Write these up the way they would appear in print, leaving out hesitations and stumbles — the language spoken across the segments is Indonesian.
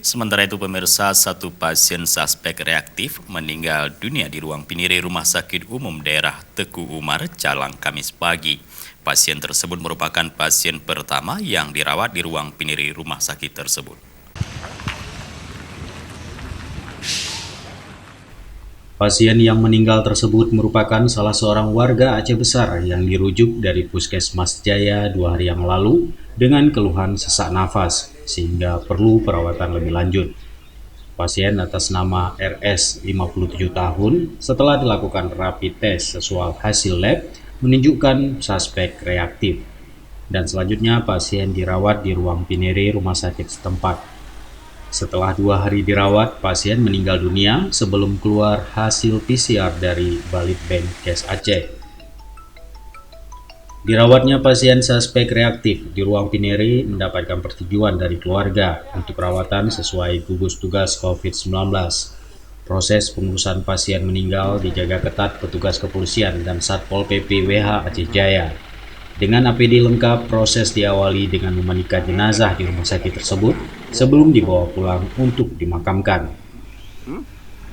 Sementara itu pemirsa, satu pasien suspek reaktif meninggal dunia di ruang pinire Rumah Sakit Umum Daerah Teguh Umar, Calang, Kamis pagi. Pasien tersebut merupakan pasien pertama yang dirawat di ruang pinire rumah sakit tersebut. Pasien yang meninggal tersebut merupakan salah seorang warga Aceh Besar yang dirujuk dari Puskesmas Jaya 2 hari yang lalu dengan keluhan sesak nafas sehingga perlu perawatan lebih lanjut. Pasien atas nama RS 57 tahun setelah dilakukan rapid test sesuai hasil lab menunjukkan suspek reaktif dan selanjutnya pasien dirawat di ruang pinire rumah sakit setempat. Setelah 2 hari dirawat, pasien meninggal dunia sebelum keluar hasil PCR dari Balitbangkes Aceh. Dirawatnya pasien suspek reaktif di ruang pinire mendapatkan persetujuan dari keluarga untuk perawatan sesuai gugus tugas COVID-19. Proses pengurusan pasien meninggal dijaga ketat petugas kepolisian dan Satpol PP WH Aceh Jaya. Dengan APD lengkap, proses diawali dengan memandikan jenazah di rumah sakit tersebut sebelum dibawa pulang untuk dimakamkan.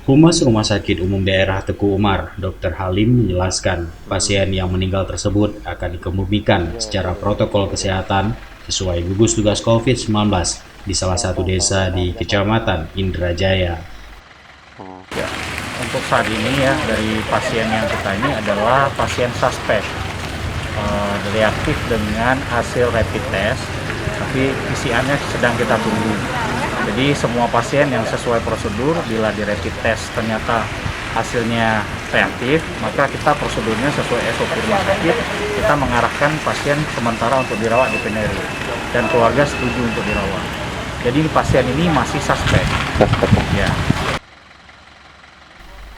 Humas Rumah Sakit Umum Daerah Teguh Umar, Dr. Halim menjelaskan, pasien yang meninggal tersebut akan dikebumikan secara protokol kesehatan sesuai gugus tugas COVID-19 di salah satu desa di Kecamatan Indrajaya. Ya, untuk saat ini ya dari pasien yang kita ini adalah pasien suspek reaktif dengan hasil rapid test, tapi PCR-nya sedang kita tunggu. Jadi semua pasien yang sesuai prosedur bila di rapid test ternyata hasilnya reaktif, maka kita prosedurnya sesuai SOP rumah sakit, kita mengarahkan pasien sementara untuk dirawat di PNRI dan keluarga setuju untuk dirawat. Jadi pasien ini masih suspek. Ya.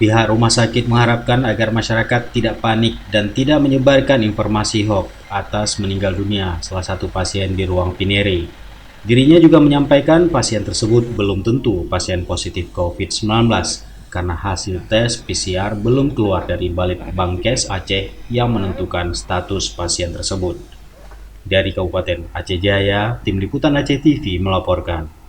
Pihak rumah sakit mengharapkan agar masyarakat tidak panik dan tidak menyebarkan informasi hoax atas meninggal dunia salah satu pasien di ruang pinire. Dirinya juga menyampaikan pasien tersebut belum tentu pasien positif COVID-19 karena hasil tes PCR belum keluar dari Balitbangkes Aceh yang menentukan status pasien tersebut. Dari Kabupaten Aceh Jaya, Tim Liputan Aceh TV melaporkan.